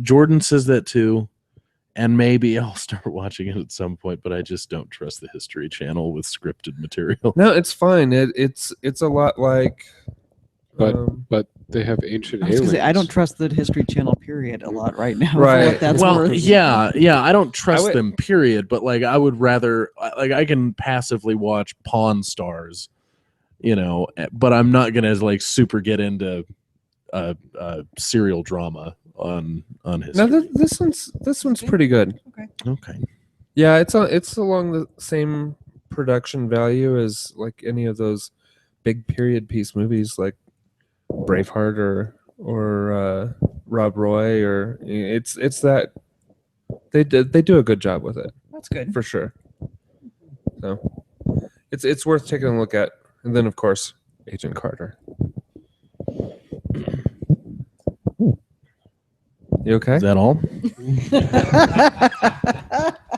Jordan says that too, and maybe I'll start watching it at some point. But I just don't trust the History Channel with scripted material. No, it's fine. It's a lot like. But they have ancient I was gonna aliens. say, I don't trust the History Channel period a lot right now. for Right. what that's Well, worth. yeah, I don't trust would- them. Period. But like, I would rather I can passively watch Pawn Stars, but I'm not gonna like super get into serial drama on History. No, this one's pretty good. Okay. Yeah, it's along the same production value as like any of those big period piece movies like Braveheart or Rob Roy or it's that they do a good job with it That's good. for sure. So it's worth taking a look at. And then of course Agent Carter. You okay? Is that all?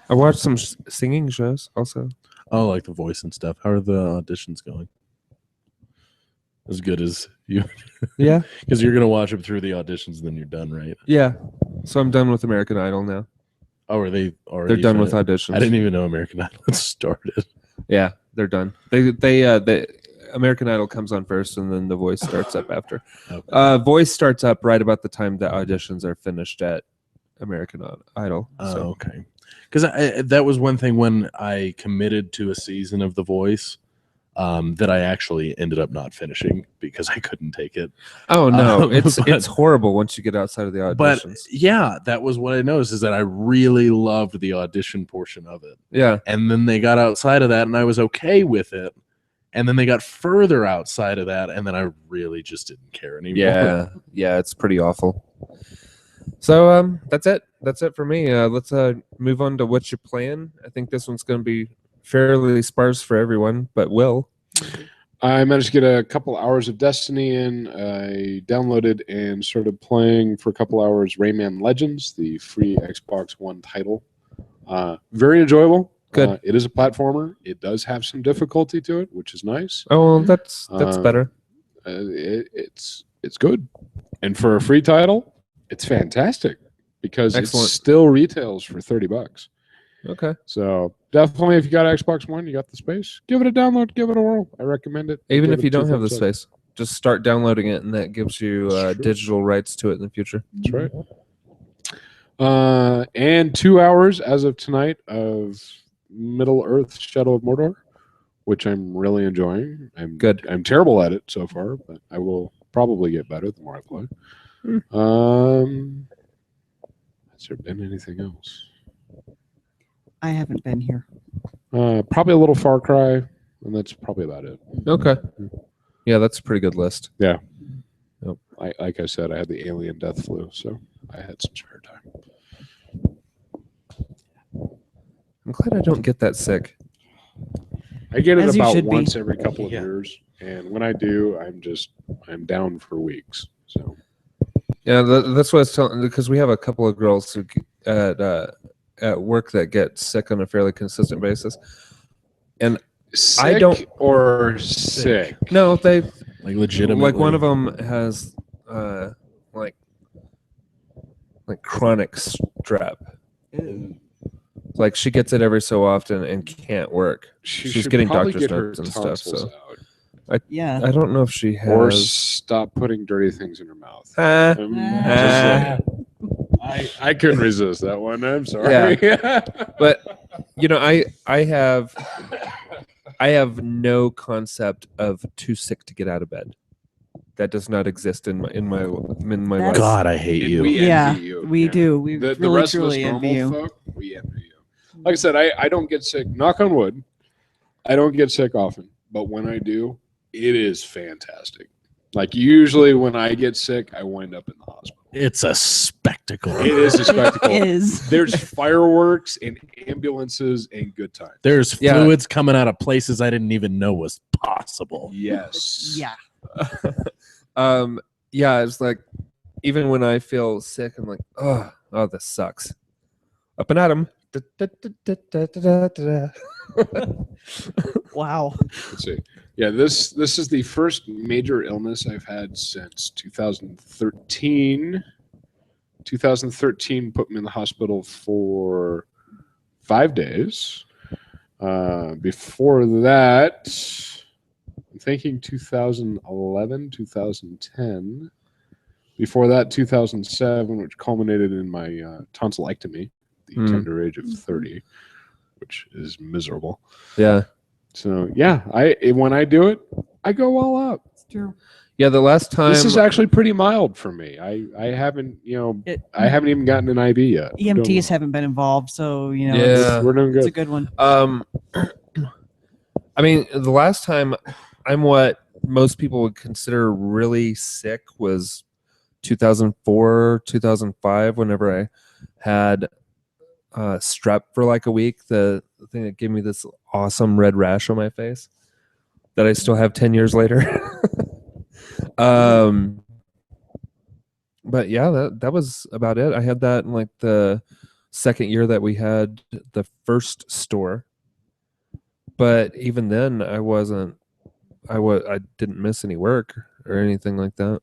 I watched some singing shows also. Oh, like the voice and stuff. How are the auditions going? As good as you, Yeah. because you're gonna watch them through the auditions, and then you're done, right? Yeah. So I'm done with American Idol now. Oh, are they already? They're done with finished? auditions. I didn't even know American Idol had started. Yeah, they're done. They American Idol comes on first, and then The Voice starts up after. Okay. Voice starts up right about the time the auditions are finished at American Idol. Oh, So okay. Because that was one thing when I committed to a season of The Voice that I actually ended up not finishing because I couldn't take it. oh no, but- it's horrible once you get outside of the auditions. But yeah, that was what I noticed is that I really loved the audition portion of it. yeah, And then they got outside of that and I was okay with it. And then they got further outside of that and then I really just didn't care anymore. yeah, it's pretty awful. So that's it. That's it for me. Let's move on to what you're playing. I think this one's going to be fairly sparse for everyone, but Will. I managed to get a couple hours of Destiny in. I downloaded and started playing for a couple hours Rayman Legends, the free Xbox One title. Very enjoyable. Good. It is a platformer. It does have some difficulty to it, which is nice. Oh, well, that's better. It's good, and for a free title, it's fantastic because Excellent. it still retails for $30. Okay. So definitely, if you got Xbox One, you got the space, give it a download, give it a whirl. I recommend it. Even Give if you it two don't have the thumbs up. space, just start downloading it, and that gives you That's true. digital rights to it in the future. That's right. And 2 hours as of tonight of Middle Earth: Shadow of Mordor, which I'm really enjoying. Good. I'm terrible at it so far, but I will probably get better the more I play. Has there been anything else? I haven't been here. Probably a little Far Cry, and that's probably about it. Okay. Yeah, that's a pretty good list. Like I said, I had the alien death flu, so I had some spare time. I'm glad I don't get that sick. I get it As you about should be. once every couple of Yeah. years, and when I do, I'm down for weeks. So Yeah, that's what I was telling, because we have a couple of girls who, at work that get sick on a fairly consistent basis. sick don't- or sick. No, they Like legitimate. like one of them has like chronic strep. Like she gets it every so often and can't work. She She's should getting probably doctor's get her notes and stuff. tonsils So out. Yeah. I don't know if she has. Or stop putting dirty things in her mouth. Ah, Just saying. I couldn't resist that one. I'm sorry. but I have no concept of too sick to get out of bed. That does not exist in my That's- life. God, I hate And you. we Yeah, envy you. we do. We The really, rest of us truly envy normal you. folk, we envy you. Like I said, I don't get sick. Knock on wood. I don't get sick often, but when I do, it is fantastic. Like usually when I get sick, I wind up in the hospital. It's a spectacle. It is a spectacle. Is. There's fireworks and ambulances and good times. There's Yeah. fluids coming out of places I didn't even know was possible. Yes. Yeah. Yeah, it's like even when I feel sick, I'm like, oh, this sucks. Up and at 'em. Wow. Let's see. Yeah, this is the first major illness I've had since 2013. 2013 put me in the hospital for 5 days. Before that, I'm thinking 2011, 2010. Before that, 2007, which culminated in my tonsillectomy, the tender age of 30, which is miserable. Yeah. So yeah, when I do it, I go all out. It's true. Yeah, the last time This is actually pretty mild for me. I haven't I haven't even gotten an IB yet. EMTs haven't been involved, so Yeah. We're doing it's a good. good one. I mean, the last time I'm what most people would consider really sick was 2004, 2005, whenever I had strep for like a week, the thing that gave me this awesome red rash on my face that I still have 10 years later. But yeah, that was about it. I had that in like the second year that we had the first store. But even then I didn't miss any work or anything like that.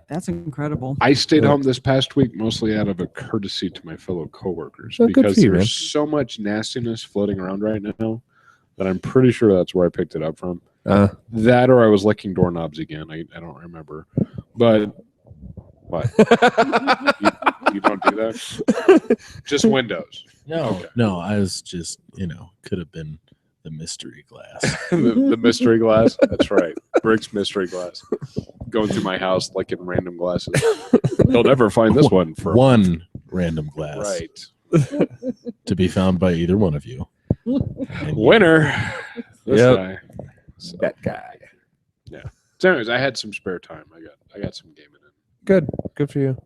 That's incredible. I stayed Yeah. home this past week mostly out of a courtesy to my fellow coworkers Oh, good because for you, there's man. so much nastiness floating around right now that I'm pretty sure that's where I picked it up from. That or I was licking doorknobs again. I don't remember. But what? you don't do that? Just windows. No, Okay. no, I was just, could have been the mystery glass. the mystery glass. That's right. Brick's mystery glass. Going through my house licking random glasses. They'll never find this one for One random glass. right. To be found by either one of you. And you- Winner. This Yep. guy. So, That guy. so anyways, I had some spare time. I got some gaming in. Good for you.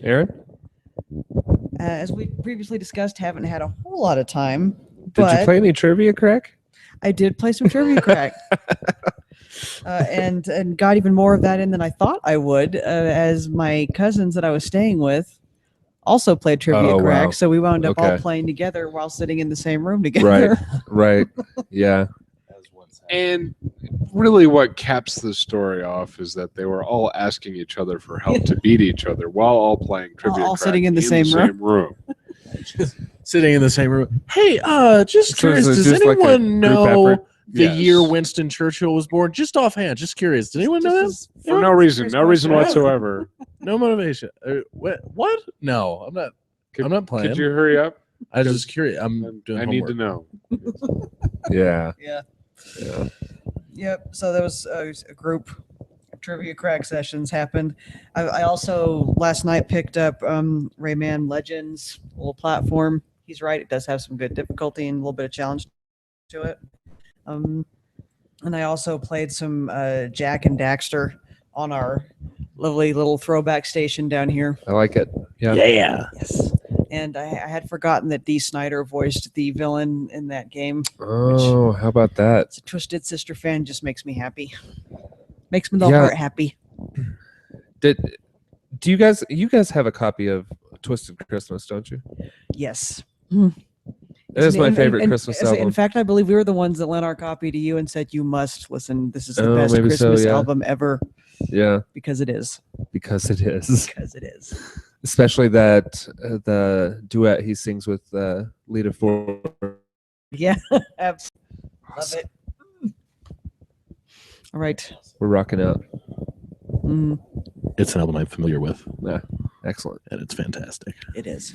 Aaron? As we previously discussed, haven't had a whole lot of time, Did but you play any trivia crack? I did play some trivia crack. And got even more of that in than I thought I would, as my cousins that I was staying with also played trivia Oh, crack. wow. So we wound up all Okay. playing together while sitting in the same room together. Right. Yeah. And really what caps the story off is that they were all asking each other for help to beat each other while all playing trivia All crack sitting in the same room. Sitting in the same room. Hey, just So curious, is it does just like a anyone group know effort? the Yes. year Winston Churchill was born? Just offhand, just curious. Did anyone know that? For no reason. No reason question. whatsoever. No motivation. What? No, I'm not. Could- I'm not playing. Could you hurry up? I was just curious. I'm doing I homework. need to know. Yeah. Yeah. Yeah. Yep. So there was a group trivia crack sessions happened. I also last night picked up Rayman Legends little platform. He's right; it does have some good difficulty and a little bit of challenge to it. And I also played some Jack and Daxter on our lovely little throwback station down here. I like it. Yeah. Yeah. Yes. And I had forgotten that Dee Snider voiced the villain in that game. Oh, how about that? As a Twisted Sister fan, just makes me happy. Makes me the Yeah. heart happy. Do you guys have a copy of Twisted Christmas, don't you? Yes. It is my And- favorite and- Christmas in album. fact, I believe we were the ones that lent our copy to you and said, you must listen. This is the Oh, best maybe so, Christmas yeah. album ever, Yeah, because it is. because it is. Because it is. Especially that the duet he sings with Lita Ford. Yeah. Absolutely. Love it. All right. We're rocking out. Mm, It's an album I'm familiar with, Excellent. and it's fantastic. it is.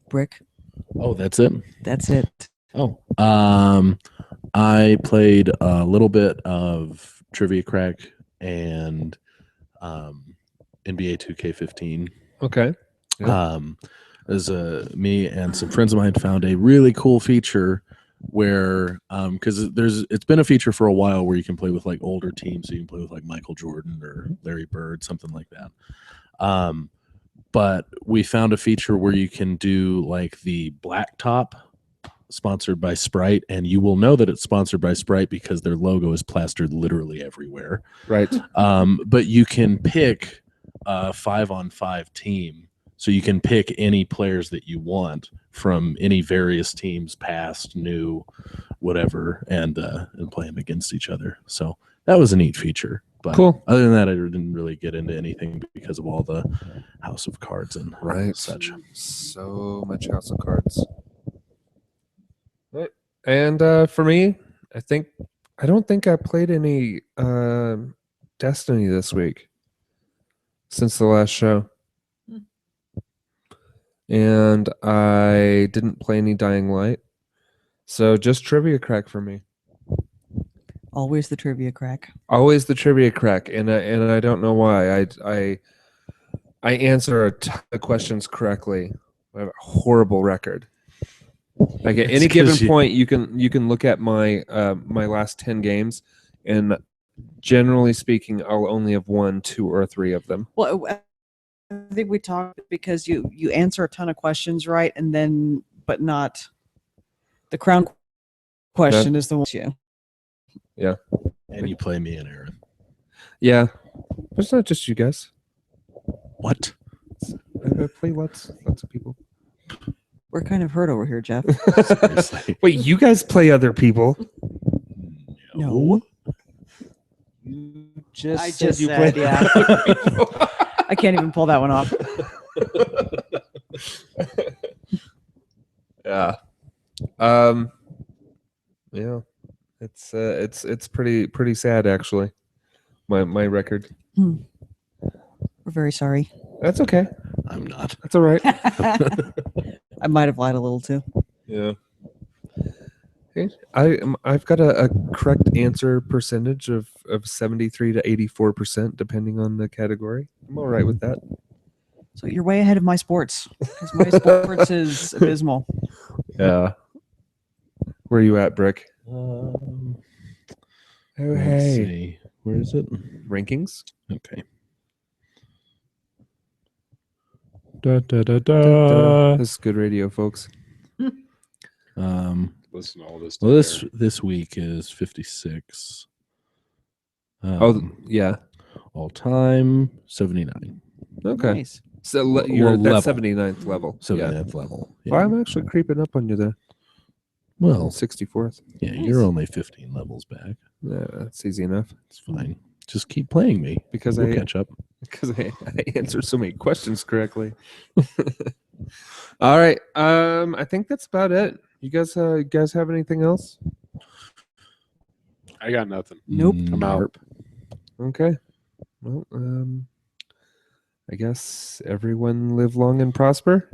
Brick. Oh, that's it. That's it. Oh, I played a little bit of Trivia Crack and NBA 2K15. Okay. Yeah. As me and some friends of mine found a really cool feature where because it's been a feature for a while where you can play with like older teams, so you can play with like Michael Jordan or Larry Bird, something like that. But we found a feature where you can do like the blacktop sponsored by Sprite, and you will know that it's sponsored by Sprite because their logo is plastered literally everywhere. Right. But you can pick a 5-on-5 team, so you can pick any players that you want from any various teams, past, new, whatever, and play them against each other. So that was a neat feature. But Cool. other than that, I didn't really get into anything because of all the House of Cards and Right. such. So much House of Cards. Right. And for me, I don't think I played any Destiny this week since the last show. And I didn't play any Dying Light. So just Trivia Crack for me. Always the Trivia Crack. Always the Trivia Crack, and I don't know why. I answer a ton of questions correctly. I have a horrible record. Like at It's any given 'cause you- point, you can look at my my last 10 games, and generally speaking, I'll only have 1, 2, or 3 of them. Well, I think we talked because you answer a ton of questions right, and then but not the crown question is the one you. And you play me and Erin. Yeah, but it's not just you guys. What? I play lots of people. We're kind of hurt over here, Geoff. Seriously. Wait, you guys play other people? No. You I just said, yeah. I can't even pull that one off. Yeah. Yeah. It's pretty sad actually. My record. We're very sorry. That's okay. I'm not. That's all right. I might have lied a little too. Yeah. Okay. I've got a correct answer percentage of 73 to 84% depending on the category. I'm all right with that. So you're way ahead of my sports because my sports is abysmal. Yeah. Where are you at, Brick? Oh, hey. see. Where is it? Rankings? Okay. Da, da, da, da. This is good radio, folks. Listen to all this. Well, stuff this week is 56. Yeah. All time 79. Okay. Nice. So Well, you're at that level. 79th level. 79th level. Yeah. Well, I'm actually creeping up on you there. Well, 64th. yeah, you're only 15 levels back. Yeah, that's easy enough. It's fine. Just keep playing me. Because We'll I catch up. I answered so many questions correctly. All right. I think that's about it. You guys have anything else? I got nothing. Nope. I'm out. Okay. Well, I guess everyone live long and prosper.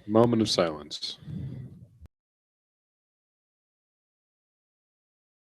Moment of silence.